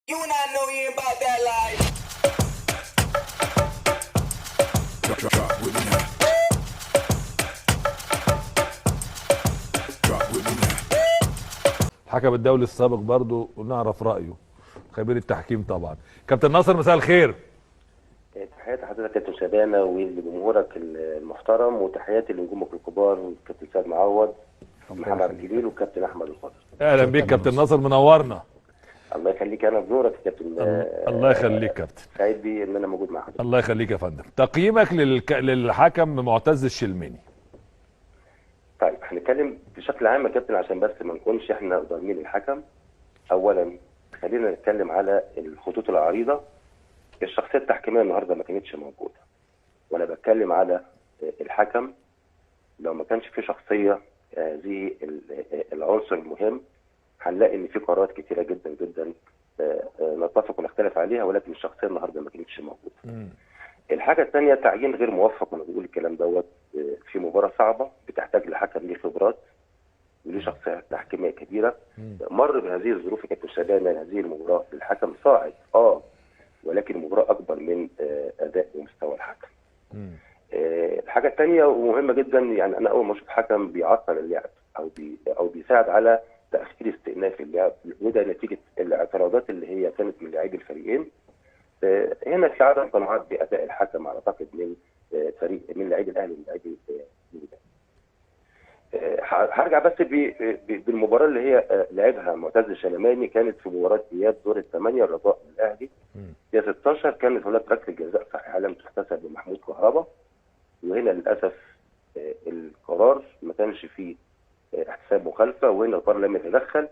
You not know you about that life. Drop with me now. Drop with me now. الحكم الدولي السابق برضو ونعرف رايه، خبير التحكيم طبعا. كابتن ناصر مساء الخير. تحياتي لحضرتك كابتن شبانه ولجمهورك المحترم، وتحياتي لنجومك الكبار كابتن سيد معوض، محمد عبد الجليل، وكابتن احمد الخضر. اهلا بيك كابتن ناصر، منورنا. الله يخليك، انا بنورك يا كابتن. الله يخليك كابتن. سعيد بي ان انا موجود مع حضرتك. الله يخليك يا فندم. تقييمك للحكم معتز الشلماني. طيب هنتكلم بشكل عام يا كابتن عشان بس ما نكونش احنا ظالمين الحكم. اولا خلينا نتكلم على الخطوط العريضه. الشخصيه التحكيميه النهارده ما كانتش موجوده، وانا بتكلم على الحكم. لو ما كانش في شخصيه هذه العنصر المهم، هنلاقي ان في قرارات كتيره جدا جدا نتفق ونختلف عليها، ولكن الشخصيه النهارده ما كانتش موجوده. الحاجه الثانيه تعيين غير موفق، وانا بقول الكلام دوت في مباراه صعبه بتحتاج لحكم ليه خبرات وليه شخصيه تحكيميه كبيره. مر بهذه الظروف يا كابتن شبانه. هذه المباراه للحكم صاعد ولكن المباراه اكبر من اداء ومستوى الحكم. الحاجه الثانيه ومهمه جدا، يعني انا اول ما اشوف حكم بيعطل اللعب او بيساعد على تاخير استئناف اللعب، وده نتيجه الاعتراضات اللي هي كانت من لاعبي الفريقين. هنا في عدم قناعات باداء الحكم اعتقد من فريق من لاعبي الاهلي ولاعبي الوداد. هرجع بس بالمباراه اللي هي لعبها معتز الشلماني. كانت في مباراه اياب دور الثمانيه الرجاء الاهلي يا 16. كانت هناك ركله جزاء صحيحه لم تحتسب لمحمود كهربا، وهنا للاسف القرار ما كانش فيه احتساب مخالفه، وهنا القرار لم يتدخل.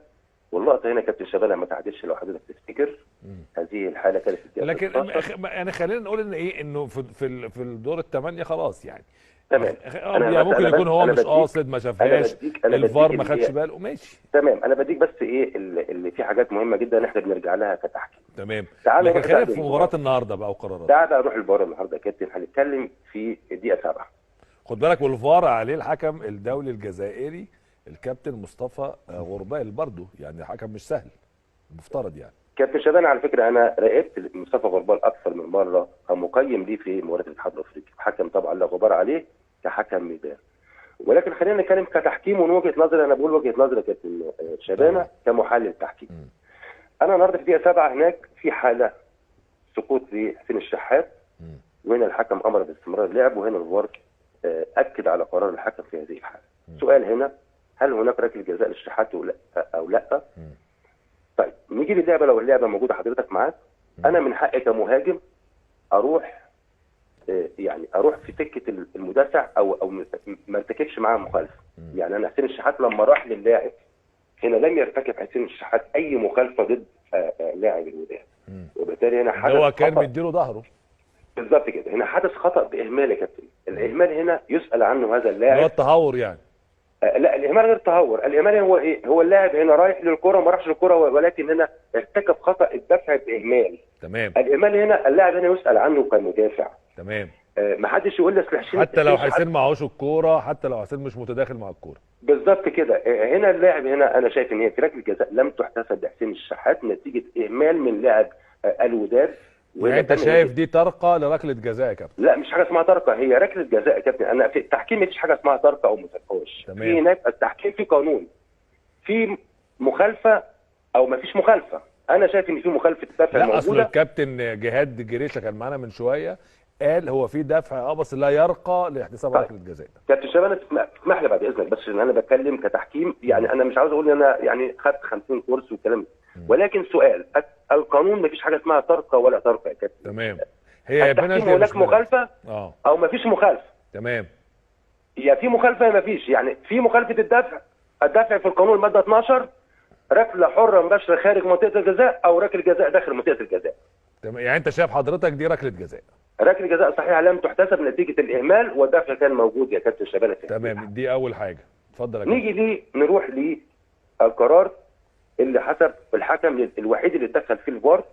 واللقطه هنا كابتن شبانه ما تعدتش لو حضرتك تفتكر. هذه الحاله كانت في لكن يعني خلينا نقول ان انه في الدور الثمانيه خلاص يعني. تمام. يعني ممكن يكون هو مش قاصد، ما شافهاش، الفار ما خدش باله، ماشي. تمام. انا بديك بس اللي في حاجات مهمه جدا احنا بنرجع لها كتحكيم. تمام. لكن خلينا في مباراه النهارده بقى وقرارات. تعال نروح المباراه النهارده يا كابتن. هنتكلم في الدقيقه 7. خد بالك والفار عليه الحكم الدولي الجزائري الكابتن مصطفى غربال برضه، يعني حكم مش سهل المفترض يعني. كابتن شبانه على فكره انا راقبت مصطفى غربال اكثر من مره كمقيم ليه في مباريات الاتحاد الافريقي. حكم طبعا لا غبار عليه كحكم ميدان، ولكن خلينا نتكلم كتحكيم ومن وجهه نظري. انا بقول وجهه نظري يا كابتن شبانه كمحلل تحكيم. انا النهارده في دقيقه 7 هناك في حاله سقوط لحسين الشحات، وهنا الحكم امر باستمرار اللعب، وهنا الفار اكد على قرار الحكم في هذه الحاله. سؤال هنا، هل هناك ركله جزاء للشحات او لا؟ طيب نيجي للعبه. لو اللعبه موجوده حضرتك معاك، انا من حقي كمهاجم اروح اروح في سكه المدافع او ما ارتكبش معاه مخالفه. يعني انا حسين الشحات لما راح للاعب هنا لم يرتكب حسين الشحات اي مخالفه ضد لاعب الوداد، وبالتالي هنا حدث هو كان مديله ظهره بالظبط كده. هنا حدث خطا باهمال يا كابتن. الاهمال هنا يسال عنه هذا اللاعب. هو التهور يعني. لا، الاهمال غير تهور. الاهمال هو ايه؟ هو اللاعب هنا رايح للكره ما راحش للكره، ولكن هنا ارتكب خطا الدفع باهمال. تمام. الاهمال هنا اللاعب هنا يسال عنه كمدافع. تمام. ما حدش يقول لي حسين، حتى لو حسين معهوش الكوره، حتى لو حسين مش متداخل مع الكوره. بالظبط كده. هنا اللاعب هنا انا شايف ان هي في ركله جزاء لم تحتسب لحسين الشحات نتيجه اهمال من لاعب الوداد. يعني انت شايف دي ترقى لركله جزاء يا كابتن؟ لا، مش حاجه اسمها ترقى، هي ركله جزاء يا كابتن. انا في التحكيم مفيش حاجه اسمها ترقى او ما ترقاش. في هناك التحكيم في قانون، في مخالفه او ما فيش مخالفه. انا شايف ان في مخالفه دفع موجوده. لا، اصل الكابتن جهاد جريشه كان معانا من شويه قال هو في دفع بس لا يرقى لاحتساب ركله جزاء. كابتن شباب اسمح لي بعد اذنك بس ان انا بتكلم كتحكيم. يعني انا مش عاوز اقول ان انا يعني خدت 50 كورس والكلام، ولكن سؤال القانون مفيش حاجه اسمها ترقى ولا ترقى يا كابتن. تمام. هي التحكيم هناك مخالفه او مفيش مخالفه. تمام. يا في مخالفه يا مفيش. يعني في مخالفه الدفع في القانون الماده 12 ركله حره مباشره خارج منطقه الجزاء او ركله جزاء داخل منطقه الجزاء. تمام. يعني انت شايف حضرتك دي ركله جزاء؟ ركله جزاء صحيحه لم تحتسب نتيجه الاهمال والدفع كان موجود يا كابتن شبانه. تمام. دي اول حاجه. اتفضل يا كابتن. نيجي نروح للقرار اللي حسب الحكم الوحيد اللي اتدخل فيه الفار.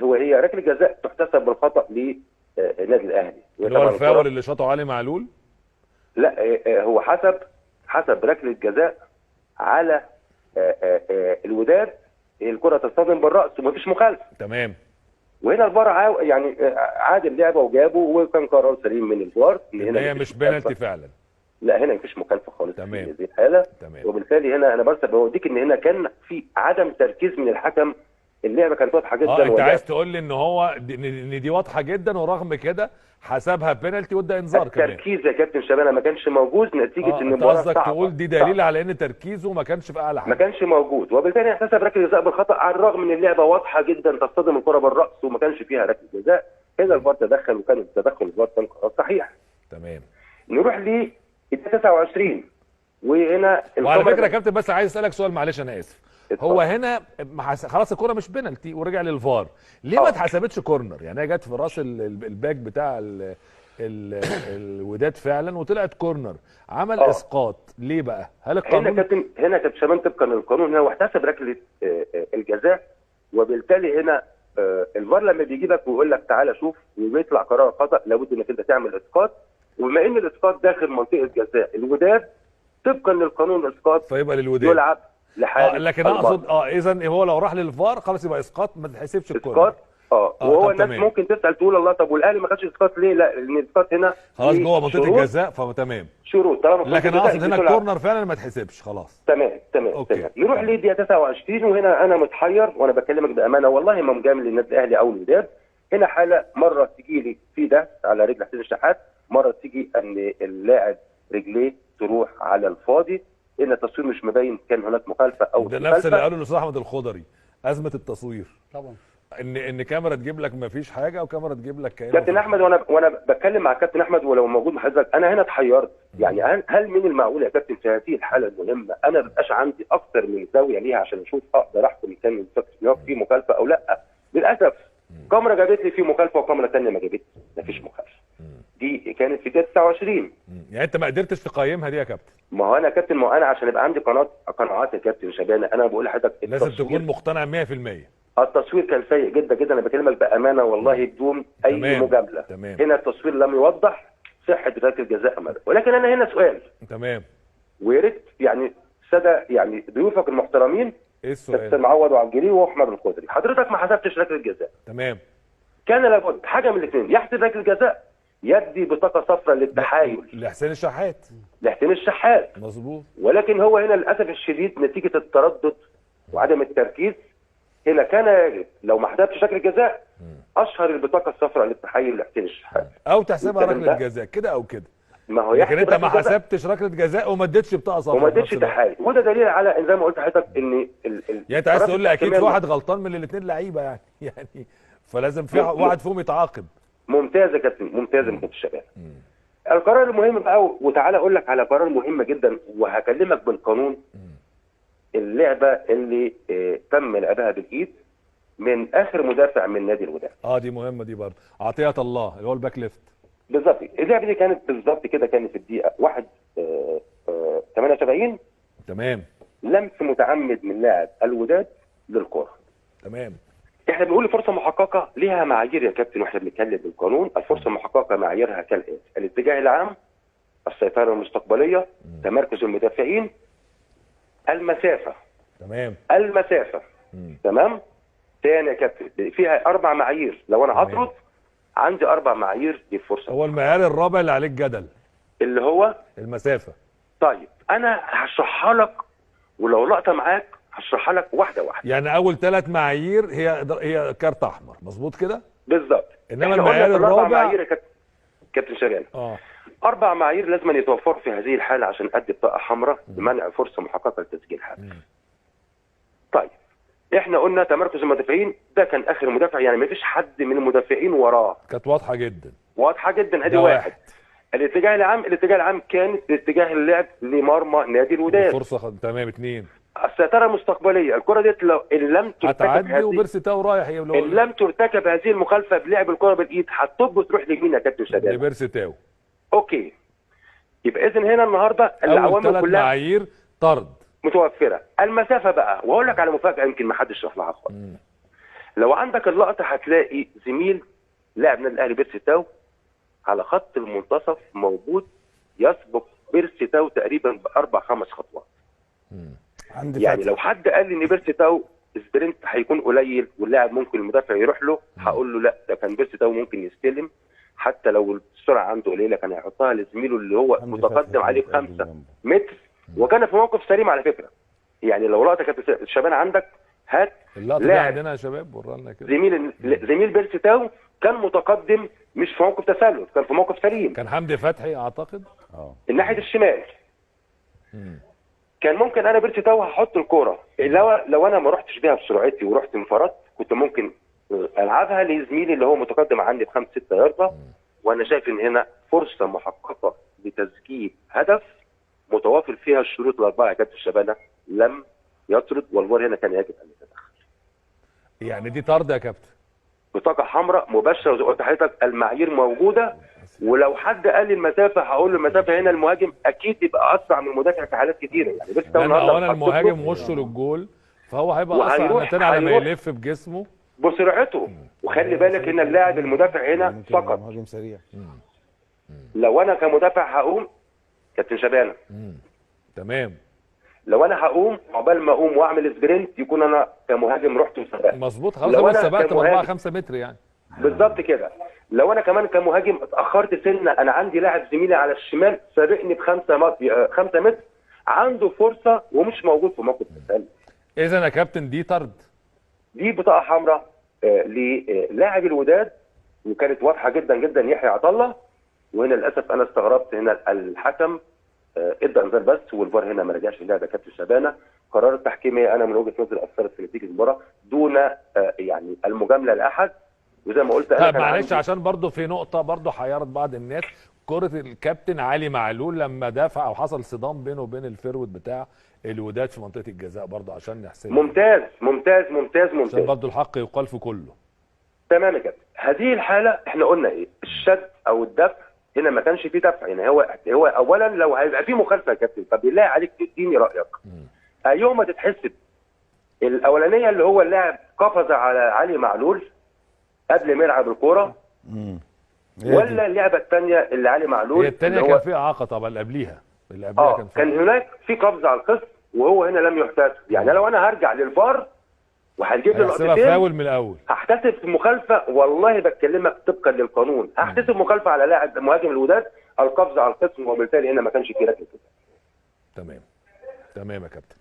هي ركله جزاء تحتسب بالخطا للنادي الاهلي. اللي هو الفاول اللي شاطه علي معلول؟ لا، هو حسب ركله جزاء على الوداد الكره تصطدم بالراس ومفيش مخالفه. تمام. وهنا الفار يعني عاد اللعبه وجابه، وكان قرار سليم من الفار ان هي مش بينالتي فعلا. لا هنا مفيش مخالفه خالص. تمام. في هذه الحاله. تمام. وبالتالي هنا انا بس بوديك ان هنا كان في عدم تركيز من الحكم. اللعبه كانت واضحه جدا. انت عايز تقول لي ان هو ان دي واضحه جدا، ورغم كده حسبها بينالتي وادى انذار كمان. التركيز يا كابتن شبانه ما كانش موجود نتيجه ان انت المباراه قصدك تقول دي دليل على ان تركيزه ما كانش في اعلى حاجه. ما كانش موجود، وبالتالي احتسب ركله جزاء بالخطا على الرغم ان اللعبه واضحه جدا تصطدم الكره بالراس وما كانش فيها ركله جزاء. هنا الفار تدخل، وكان التدخل الفار كان قرار صحيح. تمام. نروح ل 29 وهنا وعلى فكره يا كابتن بس عايز اسالك سؤال، معلش انا اسف. اتفضل. هو هنا خلاص الكره مش بينالتي ورجع للفار، ليه ما اتحسبتش كورنر؟ يعني هي جت في راس الباك بتاع الوداد فعلا وطلعت كورنر، عمل اسقاط، ليه بقى؟ هل القانون هنا كابتن شبان طبقا للقانون هنا واحتسب ركله الجزاء، وبالتالي هنا الفار لما بيجيبك ويقول لك تعالى شوف وبيطلع قرار خطا لابد انك انت تعمل اسقاط، وبما ان الاسقاط داخل منطقه جزاء الوداد طبقا للقانون الاسقاط فيبقى للوداد يلعب لحارس لكن اقصد اذا هو لو راح للفار خلاص يبقى اسقاط ما تحسبش الكورنر. اسقاط وهو الناس ممكن تسال تقول الله طب والاهلي ما خدش اسقاط ليه؟ لا لان الاسقاط هنا خلاص جوه منطقه الجزاء فتمام شروط طالما. لكن اقصد هنا الكورنر فعلا ما تحسبش خلاص. تمام. نروح للدقيقه 29 وهنا انا متحير وانا بكلمك بامانه والله ما مجامل للنادي الاهلي او الوداد. هنا حاله مره تيجي لي في ده على رجل حسين الشحات، مره تيجي ان اللاعب رجليه تروح على الفاضي، ان التصوير مش مبين كان هناك مخالفه او ده نفس اللي قاله الاستاذ احمد الخضري، ازمه التصوير طبعا، ان كاميرا تجيب لك ما فيش حاجه وكاميرا تجيب لك كابتن احمد. وانا بتكلم مع كابتن احمد ولو موجود مع حضرتك انا هنا اتحيرت. يعني هل من المعقول يا كابتن في هذه الحاله المهمه انا ما بقاش عندي اكثر من زاويه ليها عشان اشوف اقدر احكم كان في مخالفه او لا؟ للاسف كاميرا جابت لي في مخالفه وكاميرا ثانيه ما جابتش ما فيش مخالفه. دي كانت في 29. يعني انت ما قدرتش تقيمها دي يا كابتن؟ ما هو انا يا كابتن، ما هو انا عشان يبقى عندي قناعات يا كابتن شبانه انا بقول لحضرتك لازم تكون مقتنع 100%. التصوير كان سيء جدا جدا، انا بكلمك بامانه والله بدون اي مجامله. هنا التصوير لم يوضح صحه ركله الجزاء امامك، ولكن انا هنا سؤال. تمام. ويا ريت يعني الساده يعني ضيوفك المحترمين ايه السؤال؟ كابتن معوض وعبد الجليل واحمد الخضري، حضرتك ما حسبتش ركله الجزاء. تمام. كان لابد حاجه من الاثنين، يحسب ركله الجزاء يدي بطاقه صفراء للتحايل لحسين الشحات. لحسين الشحات مظبوط. ولكن هو هنا للاسف الشديد نتيجه التردد وعدم التركيز هنا كان يجب لو ما حسبتش ركله الجزاء اشهر البطاقه الصفراء للتحايل لحسين الشحات او تحسبها ركله جزاء كده او كده. ما هو لكن انت ما حسبتش ركله جزاء وما اديتش بطاقه صفراء وما اديتش تحايل، وده دليل على ان زي ما قلت لحضرتك ان يعني انت عايز تقول لي اكيد في واحد غلطان من الاثنين لعيبه يعني فلازم في واحد فيهم يتعاقب. ممتاز يا كابتن، ممتاز يا كابتن الشباب. القرار المهم بقى وتعالى اقول لك على قرار مهم جدا وهكلمك بالقانون. اللعبه اللي تم لعبها بالايد من اخر مدافع من نادي الوداد. دي مهمه دي برضه، عطيه الله اللي هو الباك ليفت. بالظبط، اللعبه دي كانت بالظبط كده كانت في الدقيقه 78. تمام. لمس متعمد من لاعب الوداد للكره. تمام. احنا بنقول فرصه محققه ليها معايير يا كابتن واحنا بنتكلم بالقانون. الفرصه المحققه معاييرها كالاتي: الاتجاه العام، السيطره المستقبليه، تمركز المدافعين، المسافه. تمام. المسافه. تمام. تاني يا كابتن فيها 4 معايير، لو انا هطرد عندي 4 معايير للفرصه. هو المعيار الرابع اللي عليه الجدل اللي هو المسافه. طيب انا هشرحها لك ولو لقطه معاك هشرحها لك واحده واحده. يعني اول 3 معايير هي كارت احمر، مظبوط كده؟ بالظبط. انما المعيار الرابع معايير كابتن شغال 4 معايير لازم يتوفروا في هذه الحاله عشان ادي بطاقه حمراء بمنع فرصه محققه لتسجيل هدف. طيب احنا قلنا تمركز المدافعين ده كان اخر مدافع، يعني ما فيش حد من المدافعين وراه. كانت واضحه جدا. واضحه جدا، ادي واحد. الاتجاه العام كان اتجاه اللعب لمرمى نادي الوداد. فرصه تمام. 2 السيطره المستقبليه، الكره ديت لو ان لم هتعدي وبيرسي تاو رايح ان لم ترتكب هذه المخالفه بلعب الكره بالايد هتطب وتروح لمين يا كابتن شباب؟ لبيرسي تاو. اوكي، يبقى اذا هنا النهارده العوامل كلها معايير طرد متوفره. المسافه بقى، واقول لك على مفاجاه يمكن ما حدش شرح لها خالص. لو عندك اللقطه هتلاقي زميل لاعب النادي الاهلي بيرسي تاو على خط المنتصف موجود يسبق بيرسي تاو تقريبا ب4-5 خطوات. يعني لو حد قال لي ان بيرسي تاو سبرنت هيكون قليل واللاعب ممكن المدافع يروح له، هقول له لا ده كان بيرسي تاو ممكن يستلم، حتى لو السرعه عنده قليله كان هيحطها لزميله اللي هو متقدم عليه ب5 متر، وكان في موقف سليم على فكره. يعني لو لقطه كانت شبان عندك، هات اللقطه دي عندنا يا شباب، ورانا كده. زميل بيرسي تاو كان متقدم، مش في موقف تسلل، كان في موقف سليم. كان حمدي فتحي اعتقد الناحيه الشمال. كان ممكن انا بيرسي تاو هحط الكوره، لو انا ما رحتش بيها بسرعتي ورحت انفردت كنت ممكن العبها لزميلي اللي هو متقدم عني ب5 6 ياردة، وانا شايف ان هنا فرصه محققه لتسجيل هدف متوافر فيها الشروط الاربعه يا كابتن شبانه، لم يطرد والفار هنا كان يجب ان يتدخل. يعني دي طرد يا كابتن؟ بطاقه حمراء مباشره، وزي ما قلت لحضرتك المعايير موجوده، ولو حد قال لي المسافه هقول له المسافه هنا المهاجم اكيد يبقى اسرع من المدافع في حالات كتيره. يعني بس لان اولا المهاجم وشه للجول، فهو هيبقى اسرع تاني على ما يلف بجسمه بسرعته. وخلي بالك ان اللاعب المدافع هنا سقط، مهاجم سريع. لو انا كمدافع هقوم كابتن شبانه تمام، لو انا هقوم عقبال ما اقوم واعمل سبرنت يكون انا كمهاجم رحت وسبقت مظبوط، خلاص انا سبقت 4-5 متر يعني بالظبط كده. لو انا كمان كمهاجم اتاخرت سنه، انا عندي لاعب زميلي على الشمال سابقني ب5 متر عنده فرصه ومش موجود في موقف التسلل. اذا يا كابتن دي طرد، دي بطاقه حمراء للاعب الوداد، وكانت واضحه جدا جدا يحيى عطله. وهنا للاسف انا استغربت، هنا الحكم ادى انذار بس، والفار هنا ما رجعش اللعبه. كابتن شبانه قرار التحكيميه انا من وجهه نظري اثرت في نتيجه المباراه دون يعني المجامله لاحد. وزي ما قلت انا معلش عشان برضو في نقطه برضو حيرت بعض الناس، كره الكابتن علي معلول لما دافع او حصل صدام بينه وبين الفيرود بتاع الوداد في منطقه الجزاء، برضو عشان نحسب. ممتاز ممتاز ممتاز ممتاز، عشان برضو الحق يقال في كله. تمام يا كابتن. هذه الحاله احنا قلنا ايه؟ الشد او الدفع، هنا ما كانش فيه دفع. يعني هو اولا لو هيبقى فيه مخالفه يا كابتن فبالله عليك تديني رايك ايهما تتحسب؟ الاولانيه اللي هو اللاعب قفز على علي معلول قبل ما يلعب الكوره، ولا اللعبه الثانيه اللي علي معلول؟ هي الثانيه كان فيها اعاقه طبعا، اللي قبليها كان هناك في قفز على الخصم وهو هنا لم يحتسب. يعني لو انا هرجع للفار وهجيب لي لقطتين فاول من الاول هحتسب مخالفه، والله بكلمك طبقا للقانون هحتسب مخالفه على لاعب مهاجم الوداد القفز على الخصم، وبالتالي هنا ما كانش في ركله. تمام تمام يا كابتن.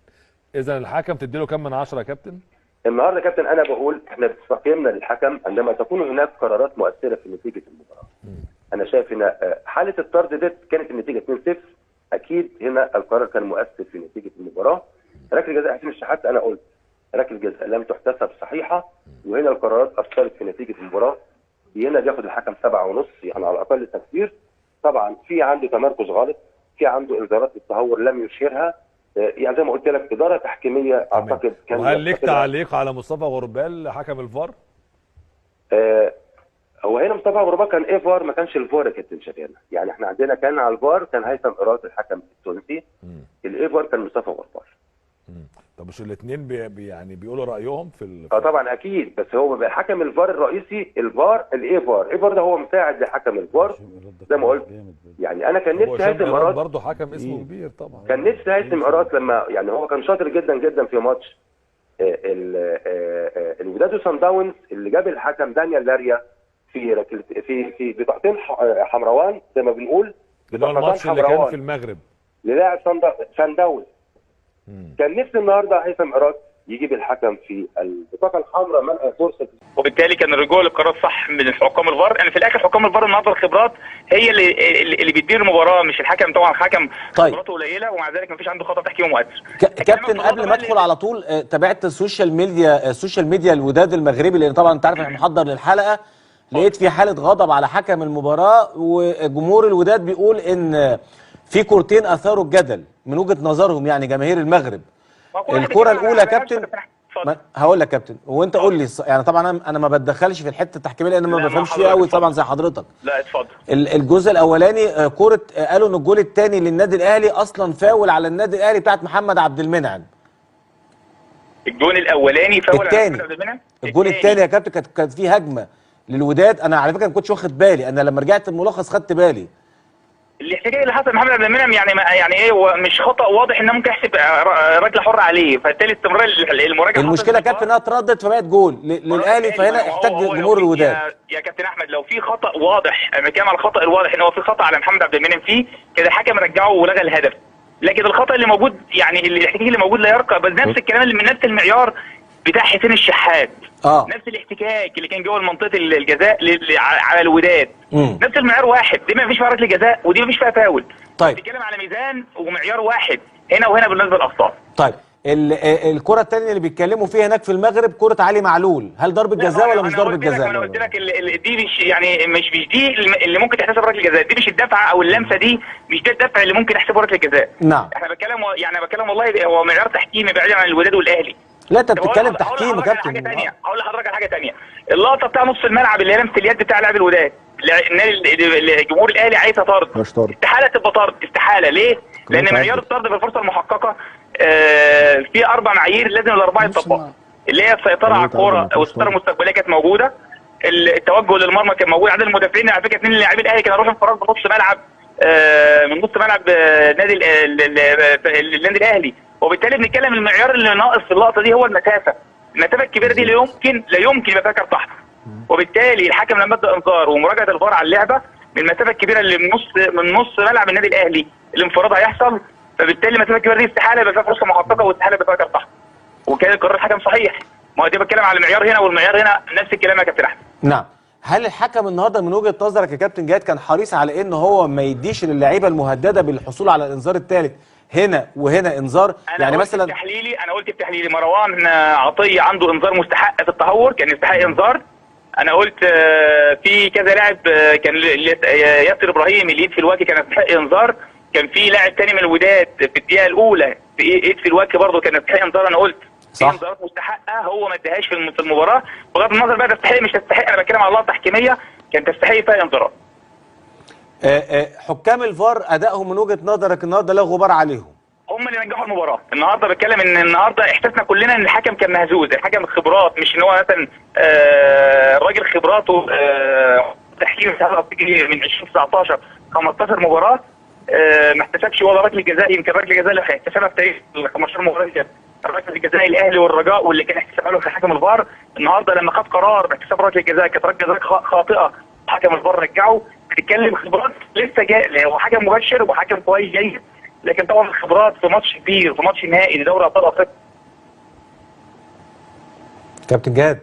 اذا الحكم تديله كام من 10 يا كابتن؟ النهارده يا كابتن انا بقول احنا تقييمنا للحكم عندما تكون هناك قرارات مؤثره في نتيجه المباراه. انا شايف ان حاله الطرد دي كانت النتيجه 2-0، اكيد هنا القرار كان مؤثر في نتيجه المباراه. ركله جزاء حسين الشحات انا قلت ركله جزاء لم تحتسب صحيحه، وهنا القرارات اثرت في نتيجه المباراه. هنا بياخد الحكم 7.5 يعني على اقل تقدير. طبعا في عنده تمركز غلط، في عنده انذارات للتهور لم يشيرها. يعني زي ما قلت لك اداره تحكيميه اعتقد كان. وهل ليك تعليق على مصطفى غربال حكم الفار؟ هو هنا مصطفى غربال كان ايه فار؟ ما كانش الفار يا كابتن شبانه. يعني احنا عندنا كان على الفار كان هيثم ايراد الحكم التونسي، الايه فار كان مصطفى غربال. طب مش الاثنين يعني بيقولوا رايهم في طبعا اكيد، بس هو حكم الفار الرئيسي الفار الايه فار، الايه فار ده هو مساعد لحكم الفار زي ما قلت. يعني انا كان نفسي هيثم ايراد برضه حكم اسمه كبير طبعا، كان نفسي هيثم ايراد لما يعني هو كان شاطر جدا جدا في ماتش الوداد وصن داونز اللي جاب الحكم دانيال لاريا في بطاقتين حمروان زي ما بنقول، الماتش اللي كان في المغرب للاعب صن داونز. كان نفسي النهارده هيثم ايراد يجيب الحكم في البطاقه الحمراء منع فرصه، وبالتالي كان الرجوع للقرار صح من حكام الفار. يعني في الاخر حكام الفار النهارده الخبرات هي اللي بتدير المباراه، مش الحكم. طبعا الحكم خبراته قليله ومع ذلك ما فيش عنده خطا تحكيمي مؤثر. كابتن قبل ما ادخل على طول تابعت السوشيال ميديا الوداد المغربي، لان طبعا انت عارف احنا محضر للحلقه، لقيت في حاله غضب على حكم المباراه، وجمهور الوداد بيقول ان في كورتين اثاروا الجدل من وجهه نظرهم، يعني جماهير المغرب. الكره الاولى كابتن هقول لك كابتن، وانت قول لي يعني طبعا انا ما بتدخلش في الحته التحكيميه لان ما بفهمش فيها قوي طبعا زي حضرتك. لا اتفضل. الجزء الاولاني كره قالوا ان الجول الثاني للنادي الاهلي اصلا فاول على النادي الاهلي بتاعت محمد عبد المنعم. الجول الاولاني فاول على محمد عبد المنعم. الجول الثاني يا كابتن كانت فيه هجمه للوداد، انا على فكره ما كنتش واخد بالي، انا لما رجعت الملخص خدت بالي. الاحتكاك اللي حصل محمد عبد المنعم يعني ايه، هو مش خطا واضح انه ممكن يحسب ركله حره عليه، فبالتالي استمرار المراجعه. المشكله يا كابتن انها اتردت فبقت جول للاهلي، فهنا احتاج جمهور الوداد. يا كابتن احمد لو في خطا واضح، انا بتكلم على الخطا الواضح ان هو في خطا على محمد عبد المنعم فيه كده، الحكم رجعه ولغى الهدف. لكن الخطا اللي موجود يعني الاحتكاك اللي موجود لا يرقى، بس نفس الكلام اللي من نفس المعيار بتاع حسين الشحات. نفس الاحتكاك اللي كان جوه منطقه الجزاء على الوداد، نفس المعيار واحد، دي ما فيش فيها ركله جزاء ودي ما فيش فيها فاول. طيب بنتكلم على ميزان ومعيار واحد هنا وهنا بالنسبه للاخطاء. طيب الكره الثانيه اللي بيتكلموا فيها هناك في المغرب كره علي معلول، هل ضربه جزاء ولا مش ضربه جزاء؟ انا قلت لك دي مش يعني مش دي اللي ممكن تحتسب ركله جزاء، دي مش الدفعه او اللمسه دي، مش ده الدفع اللي ممكن يحسبه ركله جزاء. نعم احنا بتكلم والله هو معيار تحكيمي بعيد عن الوداد والاهلي. لا انت بتتكلم تحكيم يا كابتن. هقول لحضرتك على حاجه ثانيه، اللقطه بتاع نص الملعب اللي هي لمسه اليد بتاع لاعب الوداد، جمهور الاهلي عايزها طرد، استحاله تبقى طرد، استحاله. ليه؟ لان معيار الطرد بالفرصه المحققه في 4 معايير لازم الاربعه يطبقوا، اللي هي السيطره على الكوره والسيطره المستقبليه كانت موجوده، التوجه للمرمى كان موجود، عدد المدافعين على فكره 2 لاعبين الاهلي كانوا يروحوا انفراد بنص ملعب من نص ملعب النادي الاهلي، وبالتالي بنتكلم المعيار اللي ناقص في اللقطه دي هو المسافه الكبيره دي لا يمكن يبقى فيها كارت احمر، وبالتالي الحكم لما ادى انذار ومراجعه الفار على اللعبه من المسافه الكبيره اللي من نص ملعب النادي الاهلي الانفراد هيحصل، فبالتالي المسافه الكبيره دي استحاله يبقى فيها فرصه محققه واستحاله يبقى فيها كارت احمر، وكان قرار الحكم صحيح. ما هو دي بتكلم على المعيار هنا والمعيار هنا نفس الكلام يا كابتن احمد. نعم. هل الحكم النهارده من وجهه نظرك يا كابتن جهاد كان حريص على ان هو ما يديش للعيبه المهدده بالحصول على الانذار الثالث هنا وهنا انذار؟ يعني مثلا انا قلت بتحليلي مروان عطيه عنده انذار مستحق في التهور، كان يستحق انذار. انا قلت في كذا لاعب كان ياسر ابراهيم اللي ايد في الوجه كان يستحق انذار، كان في لاعب ثاني من الوداد في الدقيقه الاولى في ايد في الوجه برضه كان يستحق انذار. انا قلت في انذارات مستحقه هو ما اداهاش في المباراه، بغض النظر بقى تستحق مش تستحق، انا بتكلم على لقطه تحكيميه كان تستحق فيها انذارات. حكام الفار ادائهم من وجهه نظرك النهارده لا غبار عليهم، هم اللي نجحوا المباراه النهارده. بتكلم ان النهارده احساسنا كلنا ان الحكم كان مهزوز، الحكم خبرات، مش ان هو مثلا راجل خبراته تحكيم بتيجي من 2019 15 مباراه ما احتسبش ولا ركله جزاء، يمكن ركله جزاء اللي احتسبها في تاريخ ال 15 مباراه دي ركله الجزاء الاهلي والرجاء واللي كان احتسابها له في حكم الفار. النهارده لما خد قرار باحتساب ركله الجزاء كانت ركله جزاء خاطئه، حكم الفار رجعه. بتتكلم خبرات لسه جاي، هو حكم مبشر وحكم كويس جيد، لكن طبعا الخبرات في ماتش كبير، في ماتش نهائي لدوري ابطال افريقيا. كابتن جهاد